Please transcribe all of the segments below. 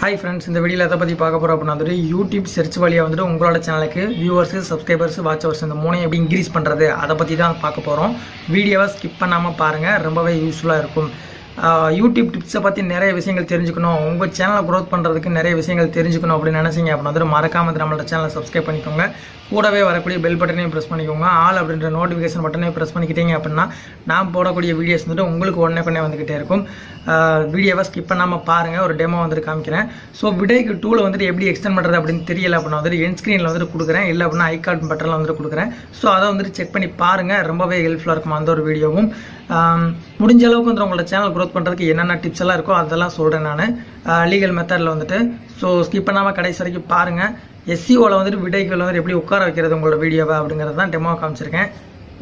Hi friends, இந்த வீடியோல எதை பத்தி பார்க்க போறோம் அப்படினா YouTube search வழியா உங்களோட சேனலுக்கு viewers, subscribers, watchers இந்த மூணையும் எப்படி இன்கிரீஸ் பண்றது அத பத்தி தான் பார்க்க போறோம். வீடியோவை ஸ்கிப் பண்ணாம பாருங்க, ரொம்பவே யூஸ்ஃபுல்லா இருக்கும். YouTube tips பத்தி நிறைய விஷயங்கள் தெரிஞ்சுக்கணும், உங்க சேனலை growth பண்றதுக்கு நிறைய விஷயங்கள் தெரிஞ்சுக்கணும் அப்படி நினைச்சீங்க அப்படினா மறக்காம நம்மளோட சேனலை subscribe பண்ணிக்கோங்க. கூடவே வரக்கூடிய பெல் பட்டனையும் பிரஸ் பண்ணிக்கோங்க. ஆல் அப்படின்ற நோட்டிஃபிகேஷன் பட்டனையும் பிரஸ் பண்ணிக்கிட்டீங்க அப்படினா நான் போடக்கூடிய வீடியோஸ் உங்களுக்கு உடனே வந்துகிட்டே இருக்கும். வீடியோவை ஸ்கிப் பண்ணாம பாருங்க, ஒரு டெமோ காமிக்கிறேன். ஸோ VidiQ டூலை எப்படி எக்ஸ்டெண்ட் பண்றது அப்படின்னு தெரியல அப்படின்னா என் ஸ்கிரீன்ல கொடுக்குறேன், இல்லை அப்படின்னா ஐகார்ட் பட்டன்ல கொடுக்குறேன். ஸோ அதை செக் பண்ணி பாருங்க, ரொம்பவே ஹெல்ப்ஃபுல்லா இருக்கும் அந்த ஒரு வீடியோவும். முடிஞ்ச அளவுக்கு உங்களோட சேனல் growth பண்றதுக்கு என்னென்ன டிப்ஸ் எல்லாம் இருக்கோ அதெல்லாம் சொல்றேன் நான் லீகல் மெத்தட்ல ஸோ ஸ்கிப் பண்ணாம கடைசி வரைக்கும் பாருங்க. SEOல VidiQல எப்படி உட்கார வைக்கிறது உங்களோட வீடியோவை அப்படிங்கறது தான் டெமோ காமிச்சிருக்கேன்.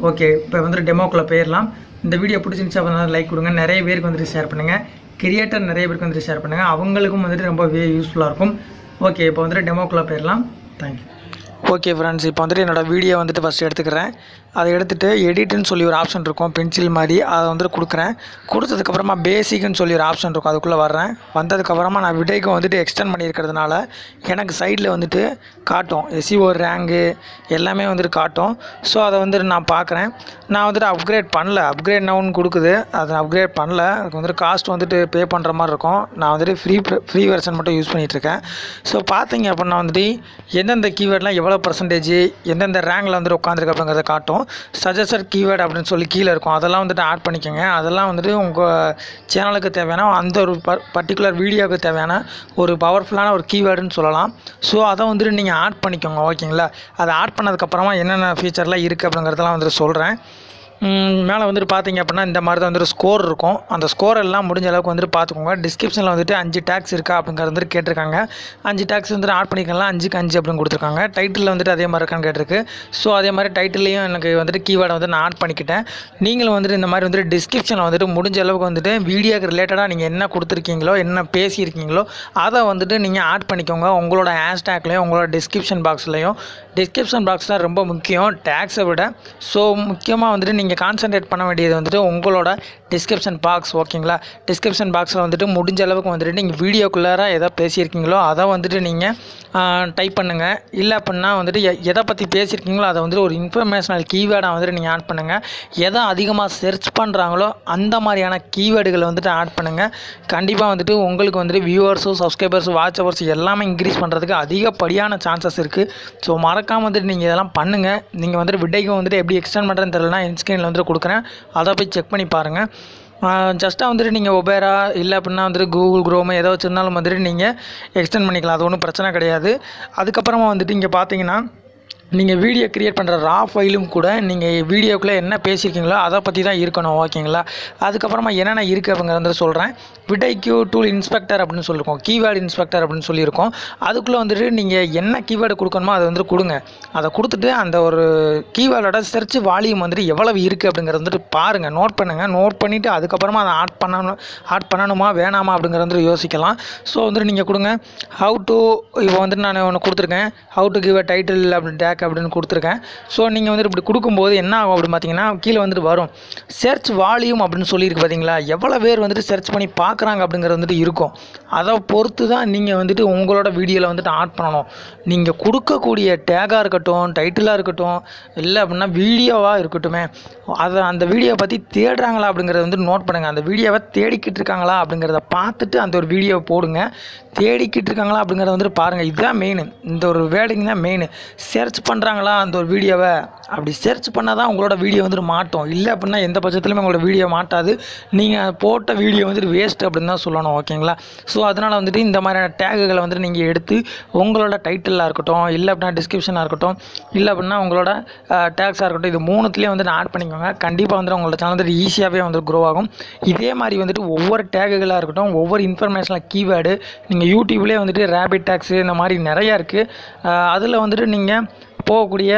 ஓகே, இப்போ டெமோக்குள்ள போயிடலாம். இந்த வீடியோ பிடிச்சிருந்துச்சு அப்படின்னா லைக் கொடுங்க, நிறைய பேருக்கு ஷேர் பண்ணுங்க, கிரியேட்டர் நிறைய பேருக்கு ஷேர் பண்ணுங்க, அவங்களுக்கும் ரொம்பவே யூஸ்ஃபுல்லா இருக்கும். ஓகே, இப்போ டெமோக்குள்ள போயிடலாம். தேங்க்யூ. ஓகே ஃப்ரெண்ட்ஸ், இப்போ என்னோட வீடியோ ஃபஸ்ட் எடுத்துக்கிறேன். அதை எடுத்துகிட்டு எடிட்னு சொல்லி ஒரு ஆப்ஷன் இருக்கும், பென்சில் மாதிரி, அதை கொடுக்குறேன். கொடுத்ததுக்கப்புறமா பேசிக்னு சொல்லி ஒரு ஆப்ஷன் இருக்கும், அதுக்குள்ளே வர்றேன். வந்ததுக்கப்புறமா நான் VidiQ எக்ஸ்டெண்ட் பண்ணியிருக்கிறதுனால எனக்கு சைடில் காட்டும் SEO ரேங்கு எல்லாமே காட்டும். ஸோ அதை நான் பார்க்குறேன். நான் அப்கிரேட் பண்ணல, அப்கிரேட் நவுன்னு கொடுக்குது, அதை அப்கிரேட் பண்ணல. அதுக்கு காஸ்ட் பே பண்ணுற மாதிரி இருக்கும். நான் ஃப்ரீ வெர்ஷன் மட்டும் யூஸ் பண்ணிகிட்ருக்கேன். ஸோ பார்த்தீங்க அப்படின்னா எந்தெந்த கீவேர்ட்லாம் எவ்வளோ பர்சன்டேஜ் எந்தெந்த ரேங்கில் உட்காந்துருக்கு அப்படிங்கிறத காட்டும். சஜஸ்டட் கீவேர்டு அப்படின்னு சொல்லி கீழே இருக்கும், அதெல்லாம் ஆட் பண்ணிக்கோங்க. அதெல்லாம் உங்கள் சேனலுக்கு தேவையான அந்த ஒரு பர்டிகுலர் வீடியோவுக்கு தேவையான ஒரு பவர்ஃபுல்லான ஒரு கீவேர்டுன்னு சொல்லலாம். ஸோ அதை நீங்கள் ஆட் பண்ணிக்கோங்க. ஓகேங்களா, அதை ஆட் பண்ணதுக்கப்புறமா என்னென்ன ஃபீச்சர்லாம் இருக்குது அப்படிங்கிறதெல்லாம் சொல்கிறேன். மேலே பார்த்தீங்க அப்படின்னா இந்த மாதிரி தான் ஸ்கோர் இருக்கும். அந்த ஸ்கோர் எல்லாம் முடிஞ்ச அளவுக்கு பார்த்துக்கோங்க. டிஸ்கிரிப்ஷனில் 5 டேக்ஸ் இருக்கா அப்படிங்கிறது கேட்டிருக்காங்க. 5 டேக்ஸ் ஆட் பண்ணிக்கலாம், 5க்கு 5 அப்படின்னு கொடுத்துருக்காங்க. டைட்டில் அதே மாதிரி இருக்கான்னு கேட்டிருக்கு. ஸோ அதே மாதிரி டைட்டிலையும் எனக்கு கீவேர்டை நான் ஆட் பண்ணிக்கிட்டேன். நீங்களும் இந்த மாதிரி டிஸ்கிரிப்ஷனில் முடிஞ்ச அளவுக்கு வீடியோக்கு ரிலேட்டடாக நீங்கள் என்ன கொடுத்துருக்கீங்களோ என்ன பேசியிருக்கீங்களோ அதை நீங்கள் ஆட் பண்ணிக்கோங்க. உங்களோட ஹேஷ்டேக்லையும் உங்களோட டிஸ்கிரிப்ஷன் பாக்ஸ்லையும். டிஸ்கிரிப்ஷன் பாக்ஸ் தான் ரொம்ப முக்கியம் டேக்ஸை விட. ஸோ முக்கியமாக நீங்கள் கான்சன்ட்ரேட் பண்ண வேண்டியது உங்களோட டிஸ்கிரிப்ஷன் பாக்ஸ். ஓகேங்களா, டிஸ்கிரிப்ஷன் பாக்ஸில் முடிஞ்ச அளவுக்கு நீங்கள் வீடியோக்குள்ளார எதை பேசியிருக்கீங்களோ அதை நீங்கள் டைப் பண்ணுங்கள். இல்லை அப்படின்னா எதை பற்றி பேசியிருக்கீங்களோ அதை ஒரு இன்ஃபர்மேஷனல் கீவேர்டை நீங்கள் ஆட் பண்ணுங்கள். எதை அதிகமாக சர்ச் பண்ணுறாங்களோ அந்த மாதிரியான கீவேர்டுகளை ஆட் பண்ணுங்கள். கண்டிப்பாக உங்களுக்கு வியூவர்ஸோ சப்ஸ்கிரைபர்ஸோ வாட்சவர்ஸ் எல்லாமே இன்க்ரீஸ் பண்ணுறதுக்கு அதிகப்படியான சான்சஸ் இருக்குது. ஸோ மறக்காமல் நீங்கள் இதெல்லாம் பண்ணுங்கள். நீங்கள் VidiQ எப்படி எக்ஸ்டெண்ட் பண்ணுறதுன்னு தெரியலனா ஸ்க்ரீனில் கொடுக்குறேன், அதை போய் செக் பண்ணி பாருங்கள். ஜஸ்ட்டாக நீங்கள் ஒபேரா இல்லை அப்படின்னா கூகுள் குரோமு ஏதோ வச்சுருந்தாலும் நீங்கள் எக்ஸ்டெண்ட் பண்ணிக்கலாம், அது ஒன்றும் பிரச்சனை கிடையாது. அதுக்கப்புறமா இங்கே பார்த்தீங்கன்னா நீங்கள் வீடியோ க்ரியேட் பண்ணுற ரா ஃபைலும் கூட நீங்கள் வீடியோக்குள்ளே என்ன பேசியிருக்கீங்களோ அதை பற்றி தான் இருக்கணும். ஓகேங்களா, அதுக்கப்புறமா என்னென்ன இருக்குது அப்படிங்கிறத சொல்கிறேன். VidiQ டூல் இன்ஸ்பெக்டர் அப்படின்னு சொல்லியிருக்கோம், கீவேர்டு இன்ஸ்பெக்டர் அப்படின்னு சொல்லியிருக்கோம். அதுக்குள்ளே நீங்கள் என்ன கீவேர்டு கொடுக்கணுமோ அதை கொடுங்க. அதை கொடுத்துட்டு அந்த ஒரு கீவேர்டோட சர்ச் வால்யூம் எவ்வளவு இருக்குது அப்படிங்கிறத பாருங்கள், நோட் பண்ணுங்கள். நோட் பண்ணிவிட்டு அதுக்கப்புறமா அதை ஆட் பண்ணணுமா வேணாமா அப்படிங்கிறத யோசிக்கலாம். ஸோ நீங்கள் கொடுங்க. ஹவு டு இப்போ நான் ஒன்று கொடுத்துருக்கேன், how to give a title அப்படி டேக் அப்படின்னு கொடுத்துருக்கேன். ஸோ நீங்கள் இப்படி கொடுக்கும்போது என்ன ஆகும் அப்படின்னு பார்த்தீங்கன்னா கீழே வரும் சர்ச் வால்யூம் அப்படின்னு சொல்லியிருக்கு. பார்த்தீங்களா, எவ்வளோ பேர் சர்ச் பண்ணி பார்க்குறாங்க அப்படிங்கிறது இருக்கும். அதை பொறுத்து தான் நீங்கள் உங்களோட வீடியோவில் ஆட் பண்ணணும். நீங்கள் கொடுக்கக்கூடிய டேகாக இருக்கட்டும், டைட்டிலாக இருக்கட்டும், இல்லை அப்படின்னா வீடியோவாக இருக்கட்டுமே, அதை அந்த வீடியோவை பற்றி தேடுறாங்களா அப்படிங்கிறத நோட் பண்ணுங்கள். அந்த வீடியோவை தேடிக்கிட்டு இருக்காங்களா அப்படிங்கிறத பார்த்துட்டு அந்த ஒரு வீடியோவை போடுங்க. தேடிக்கிட்டு இருக்காங்களா அப்படிங்கிறத பாருங்கள். இதுதான் மெயின், இந்த ஒரு வேர்டிங் தான் மெயின். சர்ச் பண்ணுறாங்களா அந்த ஒரு வீடியோவை, அப்படி சர்ச் பண்ணால் தான் உங்களோட வீடியோ மாட்டும். இல்லை அப்படின்னா எந்த பட்சத்துலையுமே உங்களோட வீடியோ மாட்டாது. நீங்கள் போட்ட வீடியோ வேஸ்ட் அப்படின்னு தான் சொல்லணும். ஓகேங்களா, ஸோ அதனால் இந்த மாதிரியான டேகுகளை நீங்கள் எடுத்து உங்களோட டைட்டிலாக இருக்கட்டும், இல்லை அப்படின்னா டிஸ்கிரிப்ஷனாக இருக்கட்டும், இல்லை அப்படின்னா உங்களோட டேக்ஸாக இருக்கட்டும், இது மூணுத்துலேயும் ஆட் பண்ணிக்கோங்க. கண்டிப்பாக உங்களோட சேனல் ஈஸியாகவே க்ரோ ஆகும். இதே மாதிரி ஒவ்வொரு டேகுகளாக இருக்கட்டும், ஒவ்வொரு இன்ஃபர்மேஷனல் கீவேர்டு நீங்கள் யூடியூப்லேயே ரேபிட் டேக்ஸு இந்த மாதிரி நிறையா இருக்குது. அதில் நீங்கள் போகக்கூடிய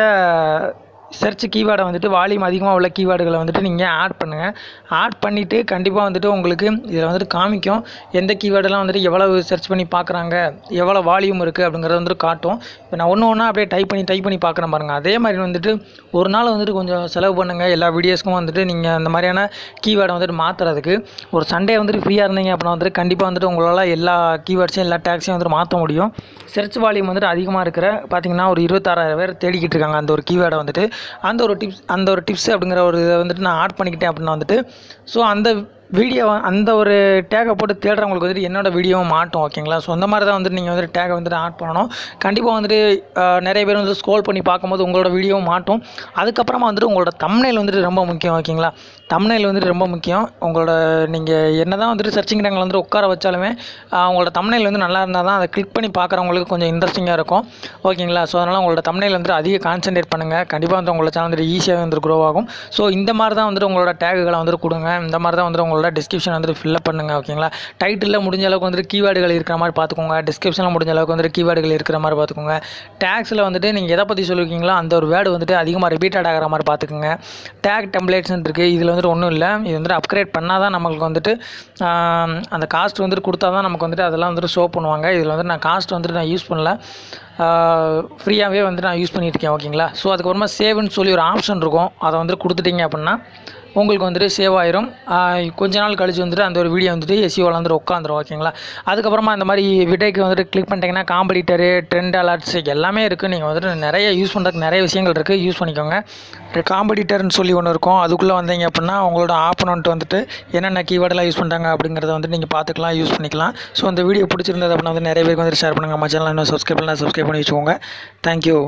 சர்ச் கீவேர்டை வந்துட்டு வால்யூம் அதிகமாக உள்ள கீவேர்டுகளை வந்துட்டு நீங்கள் ஆட் பண்ணுங்கள். ஆட் பண்ணிவிட்டு கண்டிப்பாக வந்துட்டு உங்களுக்கு இதில் வந்துட்டு காமிக்கும் எந்த கீவேர்டெல்லாம் வந்துட்டு எவ்வளவு சர்ச் பண்ணி பார்க்குறாங்க, எவ்வளோ வால்யூம் இருக்குது அப்படிங்கிறத வந்துட்டு காட்டும். இப்போ நான் ஒன்று அப்படியே டைப் பண்ணி பார்க்குறேன் பாருங்கள். அதே மாதிரி வந்துட்டு ஒரு நாள் வந்துட்டு கொஞ்சம் செலவு பண்ணுங்கள் எல்லா வீடியோஸ்க்கும் வந்துட்டு நீங்கள் அந்த மாதிரியான கீவேர்டை வந்துட்டு மாற்றுறதுக்கு. ஒரு சண்டே வந்துட்டு ஃப்ரீயாக இருந்தீங்க அப்படின்னா வந்துட்டு கண்டிப்பாக வந்துட்டு உங்களால் எல்லா கீவேர்ட்ஸையும் எல்லா டேக்ஸையும் வந்துட்டு மாற்ற முடியும். சர்ச் வால்யூம் வந்துட்டு அதிகமாக இருக்கிற பார்த்தீங்கன்னா ஒரு 26,000 பேர் தேடிக்கிட்டு இருக்காங்க அந்த ஒரு கீவேர்டை வந்துட்டு. அந்த ஒரு டிப்ஸ் அப்படிங்கிற ஒரு இதை வந்துட்டு நான் ஆட் பண்ணிக்கிட்டேன் அப்படின்னா வந்துட்டு ஸோ அந்த ஒரு டேகை போட்டு தேடுறவங்களுக்கு வந்துட்டு என்னோட வீடியோவும் மாட்டோம். ஓகேங்களா? ஸோ அந்த மாதிரி தான் வந்துட்டு நீங்கள் வந்துட்டு டேகை வந்துட்டு ஆட் பண்ணணும். கண்டிப்பாக வந்துட்டு நிறைய பேர் வந்து ஸ்க்ரோல் பண்ணி பார்க்கும்போது உங்களோட வீடியோவும் மாட்டும். அதுக்கப்புறமா வந்துட்டு உங்களோட தம்ப்நெயில் வந்துட்டு ரொம்ப முக்கியம். ஓகேங்களா? தம்ப்நெயில் வந்துட்டு ரொம்ப முக்கியம். உங்களோட நீங்கள் என்ன தான் வந்துட்டு சர்ச்சிங் ரேங்கில் வந்துட்டு உட்கார வச்சாலுமே உங்களோட தம்ப்நெயில் வந்து நல்லா இருந்தால் தான் அதை கிளிக் பண்ணி பார்க்குறவங்களுக்கு கொஞ்சம் இன்ட்ரெஸ்டிங்காக இருக்கும். ஓகேங்களா? ஸோ அதனால் உங்களோட தம்ப்நெயில் வந்துட்டு அதிக கான்சன்ட்ரேட் பண்ணுங்கள். கண்டிப்பாக வந்து உங்களோட சேனல் வந்துட்டு ஈஸியாக வந்துட்டு க்ரோ ஆகும். ஸோ இந்த மாதிரி தான் வந்துட்டு உங்களோட டேகுகளை வந்துட்டு கொடுங்க. இந்த மாதிரி தான் வந்துட்டு உங்களோட டிஸ்கிரிப்ஷன் வந்துட்டு ஃபில்லப் பண்ணுங்கள். ஓகேங்களா? டைட்டிலில் முடிஞ்ச அளவுக்கு வந்துட்டு கீவேர்டுகள் இருக்கிற மாதிரி பார்த்துக்கோங்க. டிஸ்கிரிப்ஷனில் முடிஞ்ச அளவுக்கு வந்துட்டு கீவேர்டுகள் இருக்கிற மாதிரி பார்த்துக்கோங்க. டேக்ஸில் வந்துட்டு நீங்கள் எதை பற்றி சொல்லியிருக்கீங்களோ அந்த ஒரு வேர்டு வந்துட்டு அதிகமாக ரிப்பீட்டட் ஆகிற மாதிரி பார்த்துக்கோங்க. டேக் டெம்ப்ளேட்ஸ்னு இருக்குது. இதில் வந்துட்டு ஒன்றும் இல்லை. இது வந்துட்டு அப்கிரேட் பண்ணால் தான் நமக்கு வந்துட்டு அந்த காஸ்ட் வந்துட்டு கொடுத்தா தான் நமக்கு வந்துட்டு அதெல்லாம் வந்துட்டு ஷோ பண்ணுவாங்க. இதில் வந்துட்டு நான் காஸ்ட் வந்துட்டு நான் யூஸ் பண்ணல, ஃப்ரீயாகவே வந்துட்டு நான் யூஸ் பண்ணியிருக்கேன். ஓகேங்களா? ஸோ அதுக்கப்புறமா சேவ்னு சொல்லி ஒரு ஆப்ஷன் இருக்கும். அதை வந்துட்டு கொடுத்துட்டீங்க அப்படின்னா உங்களுக்கு வந்துட்டு சேவ் ஆயிரும். கொஞ்ச நாள் கழிச்சு வந்துட்டு அந்த ஒரு வீடியோ வந்துட்டு எஸ்இஓவில் வந்துட்டு உட்காந்துரும். ஓகேங்களா? அதுக்கப்புறமா இந்த மாதிரி விடைக்கு வந்துட்டு கிளிக் பண்ணிட்டீங்கன்னா காம்படிட்டரு, ட்ரெண்ட் அலர்ட்ஸ் எல்லாமே இருக்குது. நீங்கள் வந்துட்டு நிறைய யூஸ் பண்ணுறதுக்கு நிறைய விஷயங்கள் இருக்குது. யூஸ் பண்ணிக்கோங்க. காம்படிட்டர்னு சொல்லி ஒன்று இருக்கும். அதுக்குள்ளே வந்தீங்க அப்படின்னா உங்களோட ஆப்போனன்ட் வந்துட்டு என்னென்ன கீவேர்டெல்லாம் யூஸ் பண்ணுறாங்க அப்படிங்கிறத வந்துட்டு நீங்கள் பார்த்துக்கலாம், யூஸ் பண்ணிக்கலாம். ஸோ அந்த வீடியோ பிடிச்சிருந்தது அப்படின்னா வந்து நிறைய பேருக்கு வந்துட்டு ஷேர் பண்ணுங்கள். நம்ம சேனல் இன்னும் சப்ஸ்கிரைப் பண்ணி வச்சுக்கோங்க. தேங்க்யூ.